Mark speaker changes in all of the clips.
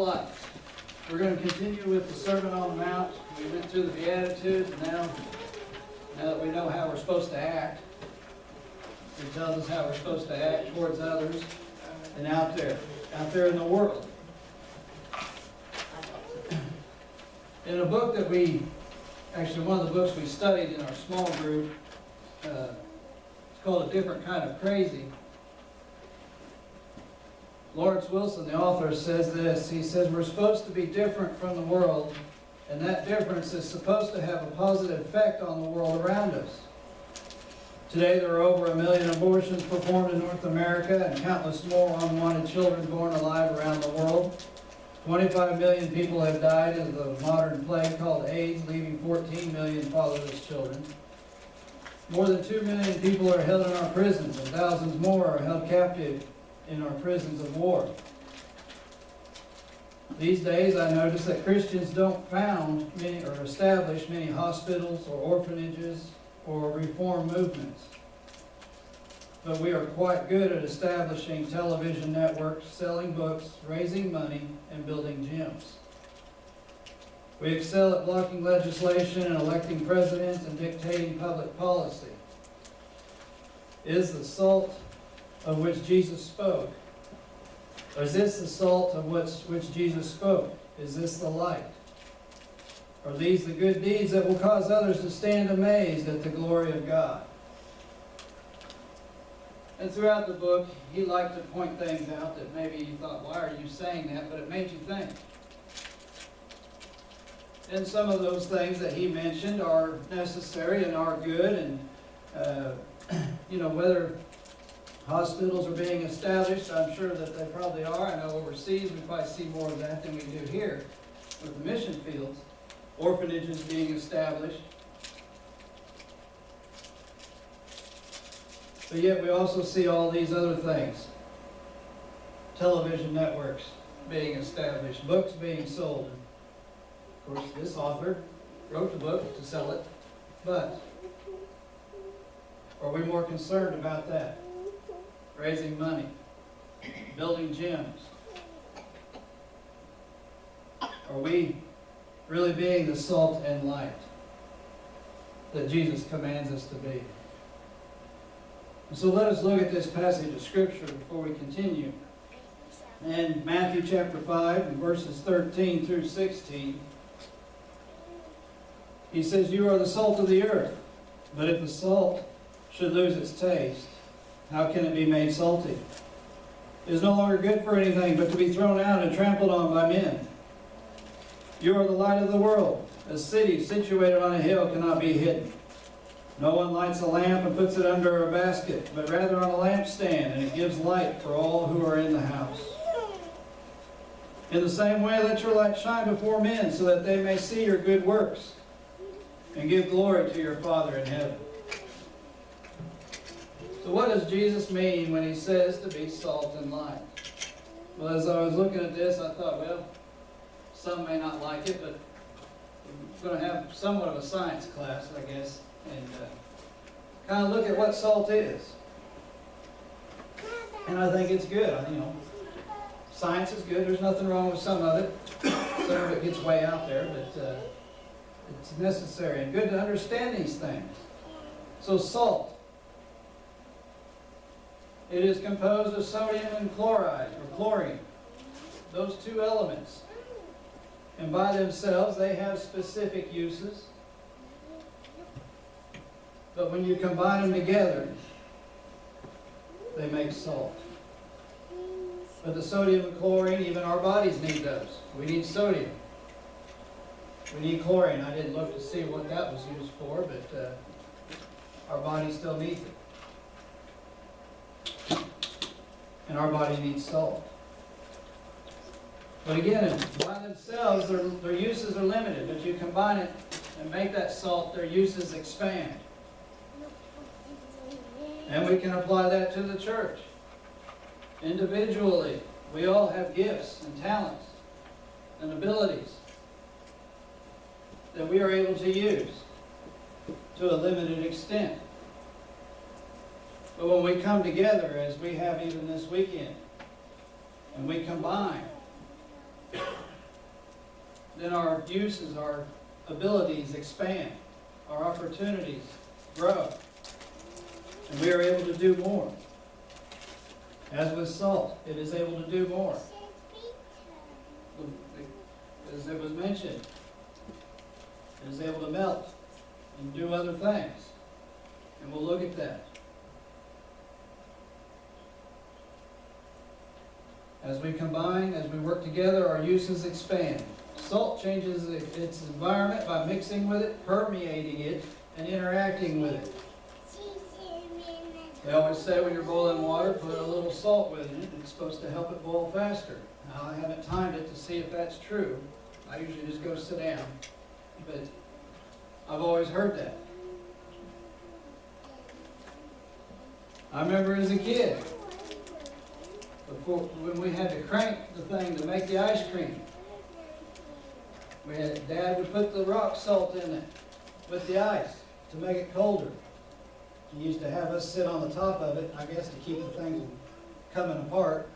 Speaker 1: life. We're going to continue with the Sermon on the Mount. We went through the Beatitudes, and now that we know how we're supposed to act, it tells us how we're supposed to act towards others and out there in the world. In a book that one of the books we studied in our small group, it's called A Different Kind of Crazy. Lawrence Wilson, the author, says this. He says, we're supposed to be different from the world, and that difference is supposed to have a positive effect on the world around us. Today there are over 1 million abortions performed in North America and countless more unwanted children born alive around the world. 25 million people have died of the modern plague called AIDS, leaving 14 million fatherless children. More than 2 million people are held in our prisons, and thousands more are held captive in our prisons of war. These days I notice that Christians don't found many or establish many hospitals or orphanages or reform movements. But we are quite good at establishing television networks, selling books, raising money, and building gyms. We excel at blocking legislation and electing presidents and dictating public policy. Is the salt of which Jesus spoke? Or is this the salt of which Jesus spoke? Is this the light? Are these the good deeds that will cause others to stand amazed at the glory of God? And throughout the book, he liked to point things out that maybe you thought, why are you saying that? But it made you think. And some of those things that he mentioned are necessary and are good. And, whether hospitals are being established, I'm sure that they probably are. I know overseas we probably see more of that than we do here with the mission fields. Orphanages being established. But yet we also see all these other things. Television networks being established, books being sold. Of course, this author wrote the book to sell it, but are we more concerned about that? Raising money, building gyms. Are we really being the salt and light that Jesus commands us to be? And so let us look at this passage of Scripture before we continue. In Matthew chapter 5, and verses 13 through 16, he says, you are the salt of the earth, but if the salt should lose its taste, how can it be made salty? It is no longer good for anything but to be thrown out and trampled on by men. You are the light of the world. A city situated on a hill cannot be hidden. No one lights a lamp and puts it under a basket, but rather on a lampstand, and it gives light for all who are in the house. In the same way, let your light shine before men, so that they may see your good works and give glory to your Father in heaven. So what does Jesus mean when he says to be salt and light? Well, as I was looking at this, I thought, well, some may not like it, but we're going to have somewhat of a science class, I guess, and kind of look at what salt is. And I think it's good. Science is good. There's nothing wrong with some of it. Some of it gets way out there, but it's necessary and good to understand these things. So salt. It is composed of sodium and chloride, or chlorine. Those two elements. And by themselves, they have specific uses. But when you combine them together, they make salt. But the sodium and chlorine, even our bodies need those. We need sodium. We need chlorine. I didn't look to see what that was used for, but our body still needs it. And our body needs salt. But again, by themselves, their uses are limited. But you combine it and make that salt, their uses expand. And we can apply that to the church. Individually, we all have gifts and talents and abilities that we are able to use to a limited extent. But when we come together, as we have even this weekend, and we combine, then our uses, our abilities expand, our opportunities grow, and we are able to do more. As with salt, it is able to do more. As it was mentioned, it is able to melt and do other things. And we'll look at that. As we combine, as we work together, our uses expand. Salt changes its environment by mixing with it, permeating it, and interacting with it. They always say when you're boiling water, put a little salt with it. It's supposed to help it boil faster. Now, I haven't timed it to see if that's true. I usually just go sit down. But I've always heard that. I remember as a kid, when we had to crank the thing to make the ice cream, Dad would put the rock salt in it with the ice to make it colder. He used to have us sit on the top of it, I guess, to keep the thing from coming apart,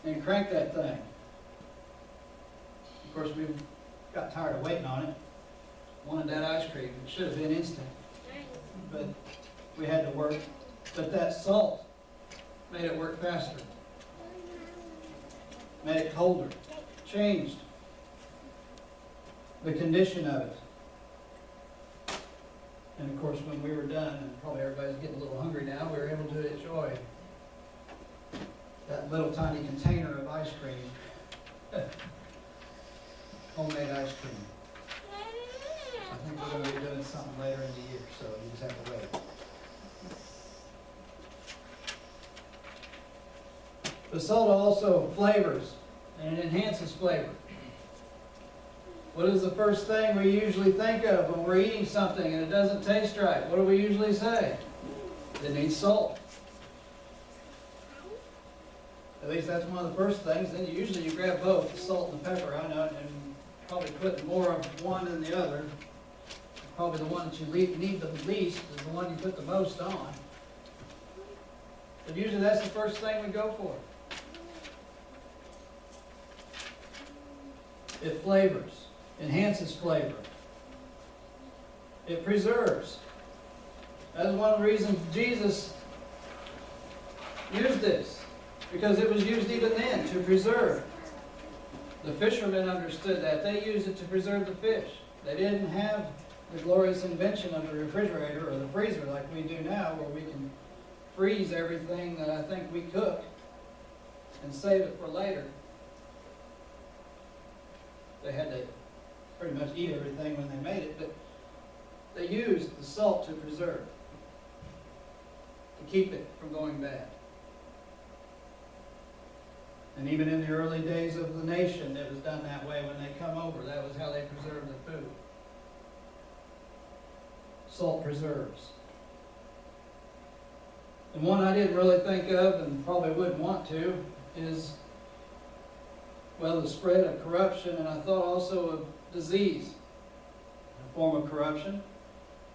Speaker 1: and crank that thing. Of course, we got tired of waiting on it. Wanted that ice cream. It should have been instant, but we had to work. But that salt made it work faster, made it colder, changed the condition of it. And of course, when we were done, and probably everybody's getting a little hungry now, we were able to enjoy that little tiny container of ice cream, homemade ice cream. I think we're going to be doing something later in the year, so you just have to wait. The salt also flavors, and it enhances flavor. What is the first thing we usually think of when we're eating something and it doesn't taste right? What do we usually say? It needs salt. At least that's one of the first things. Then usually you grab both, the salt and the pepper. I know, and probably put more of one than the other. Probably the one that you need the least is the one you put the most on. But usually that's the first thing we go for. It flavors, enhances flavor. It preserves. That's one of the reasons Jesus used this, because it was used even then to preserve. The fishermen understood that. They used it to preserve the fish. They didn't have the glorious invention of the refrigerator or the freezer like we do now, where we can freeze everything that I think we cook and save it for later. They had to pretty much eat everything when they made it, but they used the salt to preserve, to keep it from going bad. And even in the early days of the nation, it was done that way. When they come over, that was how they preserved the food. Salt preserves. And one I didn't really think of, and probably wouldn't want to, is, well, the spread of corruption, and I thought also of disease, a form of corruption.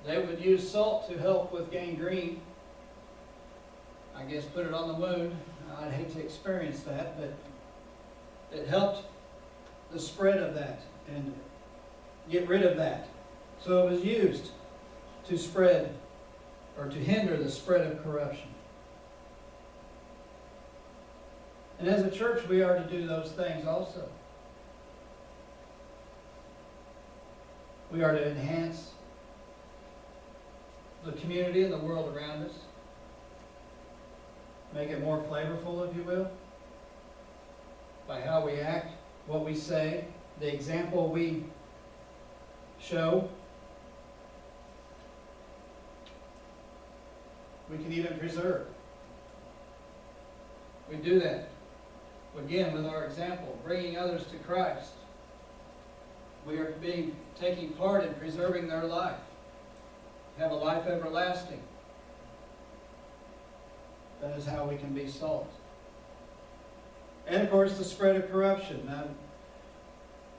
Speaker 1: They would use salt to help with gangrene. I guess put it on the wound. I'd hate to experience that, but it helped the spread of that and get rid of that. So it was used to spread or to hinder the spread of corruption. And as a church, we are to do those things also. We are to enhance the community and the world around us. Make it more flavorful, if you will, by how we act, what we say, the example we show. We can even preserve. We do that, again, with our example, bringing others to Christ. We are taking part in preserving their life, have a life everlasting. That is how we can be salt. And of course, the spread of corruption. Now,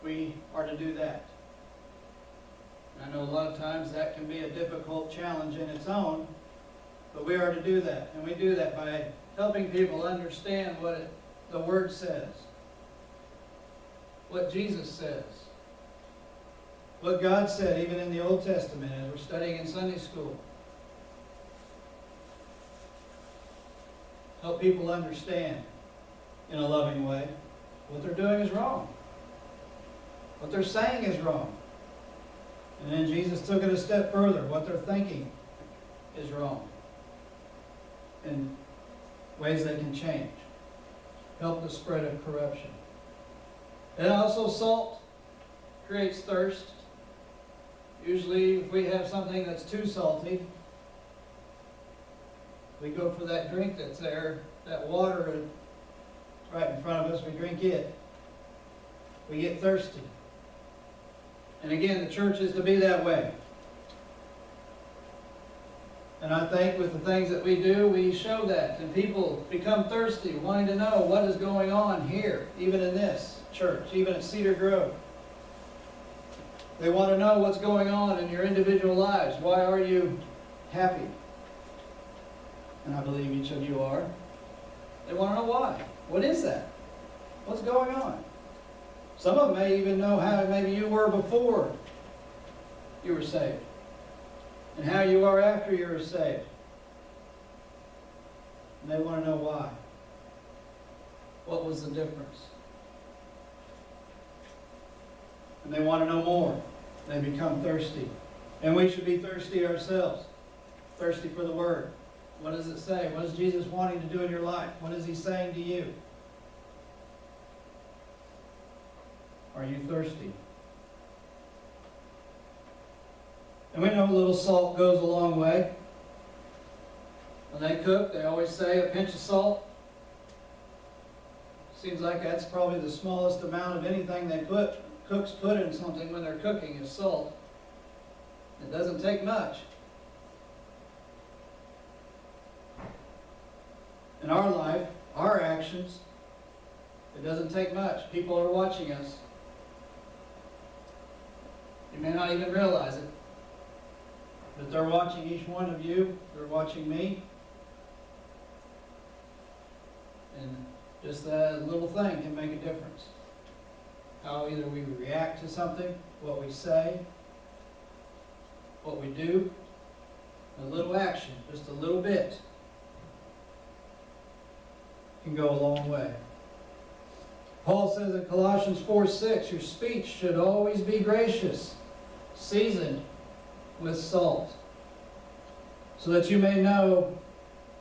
Speaker 1: we are to do that. I know a lot of times that can be a difficult challenge in its own, but we are to do that. And we do that by helping people understand what the Word says. what Jesus says. What God said, even in the Old Testament, as we're studying in Sunday school. Help people understand in a loving way what they're doing is wrong. What they're saying is wrong. And then Jesus took it a step further. What they're thinking is wrong. In ways they can change. Help the spread of corruption. And also salt creates thirst. Usually if we have something that's too salty, we go for that drink that's there, that water right in front of us, we drink it. We get thirsty. And again, the church is to be that way. And I think with the things that we do, we show that. And people become thirsty, wanting to know what is going on here, even in this church, even at Cedar Grove. They want to know what's going on in your individual lives. Why are you happy? And I believe each of you are. They want to know why. What is that? What's going on? Some of them may even know how maybe you were before you were saved. And how you are after you were saved. And they want to know why. What was the difference? And they want to know more. They become thirsty. And we should be thirsty ourselves. Thirsty for the Word. What does it say? What is Jesus wanting to do in your life? What is He saying to you? Are you thirsty? And we know a little salt goes a long way. When they cook, they always say a pinch of salt. Seems like that's probably the smallest amount of anything they cooks put in something when they're cooking is salt. It doesn't take much. In our life, our actions, it doesn't take much. People are watching us. You may not even realize it. But they're watching each one of you. They're watching me. And just that little thing can make a difference. How either we react to something, what we say, what we do, a little action, just a little bit, can go a long way. Paul says in Colossians 4:6, your speech should always be gracious, seasoned with salt, so that you may know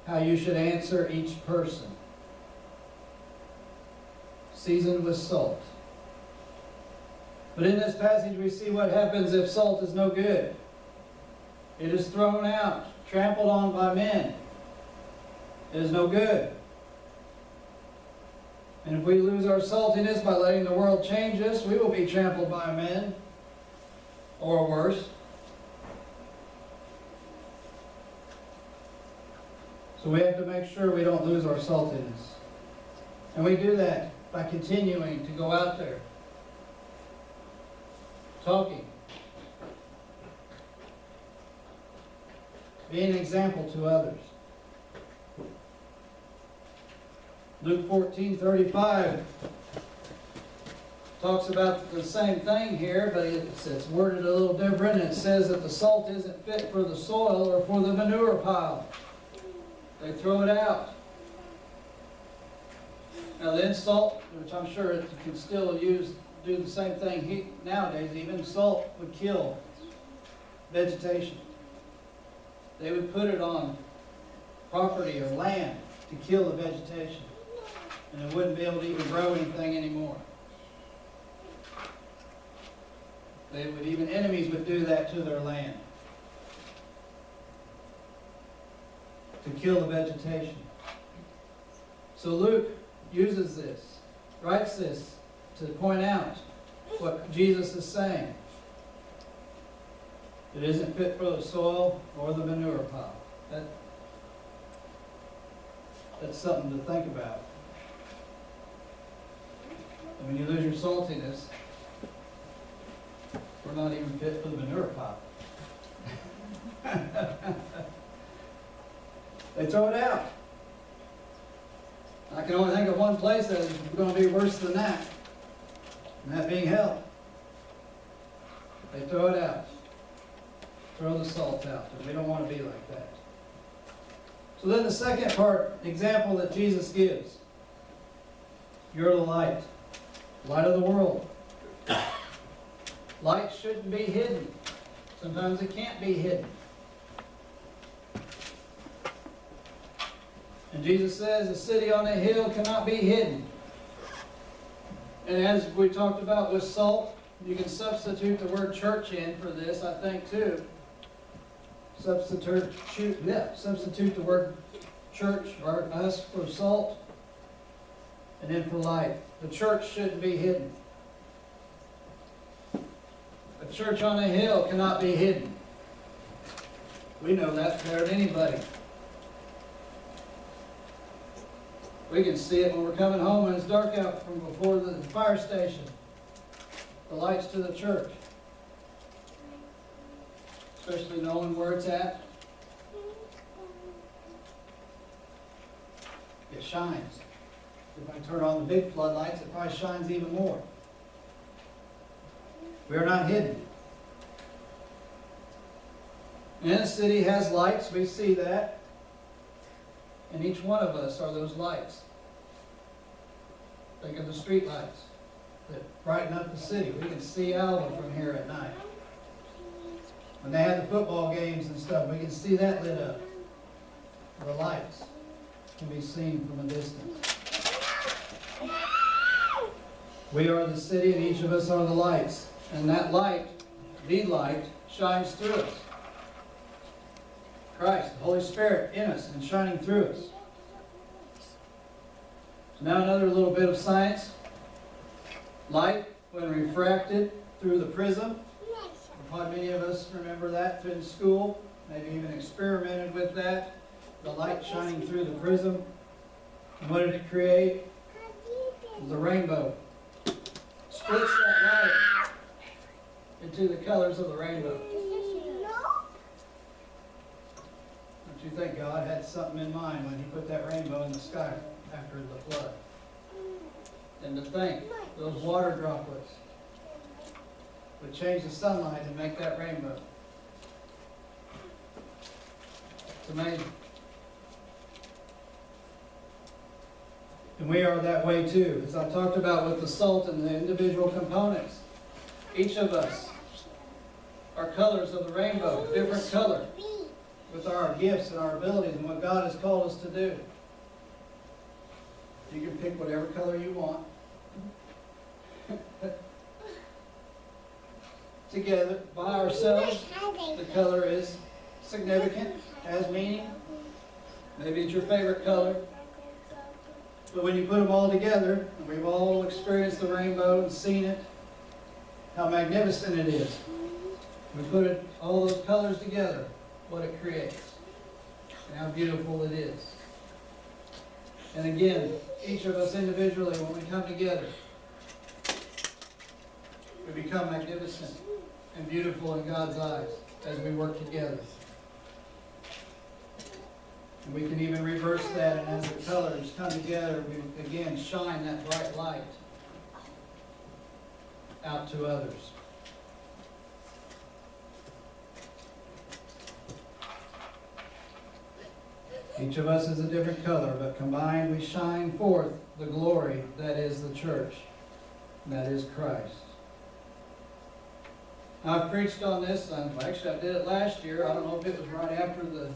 Speaker 1: how you should answer each person. Seasoned with salt. But in this passage we see what happens if salt is no good. It is thrown out, trampled on by men. It is no good. And if we lose our saltiness by letting the world change us, we will be trampled by men, or worse. So we have to make sure we don't lose our saltiness. And we do that by continuing to go out there, talking, being an example to others. Luke 14:35 talks about the same thing here, but it's worded a little different. It says that the salt isn't fit for the soil or for the manure pile. They throw it out. Now then salt, which I'm sure it can still do the same thing nowadays, even salt would kill vegetation. They would put it on property or land to kill the vegetation. And it wouldn't be able to even grow anything anymore. Enemies would do that to their land. To kill the vegetation. So Luke uses this, writes this, to point out what Jesus is saying. It isn't fit for the soil or the manure pile. That's something to think about. And when you lose your saltiness, we're not even fit for the manure pile. They throw it out. I can only think of one place that is going to be worse than that. and that being hell. They throw it out. Throw the salt out. And we don't want to be like that. So then the second part, example that Jesus gives. You're the light. Light of the world. Light shouldn't be hidden. Sometimes it can't be hidden. And Jesus says, a city on a hill cannot be hidden. And as we talked about with salt, you can substitute the word church in for this, I think, too. Substitute the word church, or us, for salt, and then for light. The church shouldn't be hidden. A church on a hill cannot be hidden. We know that better than anybody. We can see it when we're coming home and it's dark out from before the fire station. The lights to the church. Especially knowing where it's at. It shines. If I turn on the big floodlights, it probably shines even more. We are not hidden. And the city has lights, we see that. And each one of us are those lights. Think of the street lights that brighten up the city. We can see Alva from here at night. When they have the football games and stuff, we can see that lit up. The lights can be seen from a distance. We are the city and each of us are the lights. And that light, the light, shines through us. Christ, the Holy Spirit in us and shining through us. So now another little bit of science. Light, when refracted through the prism. Probably many of us remember that in school. Maybe even experimented with that. The light shining through the prism. And what did it create? It was a rainbow. Splits that light into the colors of the rainbow. Don't you think God had something in mind when He put that rainbow in the sky after the flood? And to think, those water droplets would change the sunlight and make that rainbow. It's amazing. And we are that way too. As I talked about with the salt and the individual components, each of us are colors of the rainbow, different color, with our gifts and our abilities and what God has called us to do. You can pick whatever color you want. Together, by ourselves, the color is significant, has meaning. Maybe it's your favorite color. But when you put them all together, and we've all experienced the rainbow and seen it, how magnificent it is. We put all those colors together, what it creates, and how beautiful it is. And again, each of us individually, when we come together, we become magnificent and beautiful in God's eyes as we work together. And we can even reverse that, and as the colors come together, we again shine that bright light out to others. Each of us is a different color, but combined we shine forth the glory that is the church, that is Christ. Now, I've preached on this, actually I did it last year. I don't know if it was right after the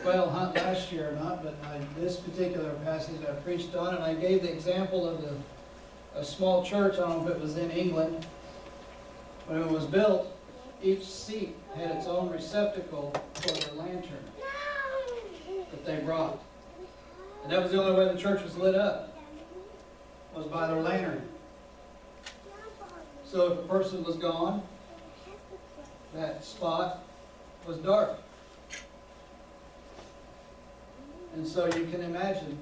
Speaker 1: quail hunt last year or not, but this particular passage I preached on, and I gave the example of a small church. I don't know if it was in England. When it was built, each seat had its own receptacle for their lantern that they brought. And that was the only way the church was lit up, was by their lantern. So if a person was gone, that spot was dark. And so you can imagine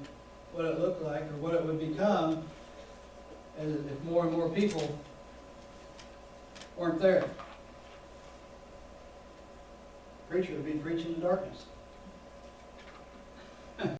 Speaker 1: what it looked like, or what it would become, if more and more people weren't there. The preacher would be preaching in darkness.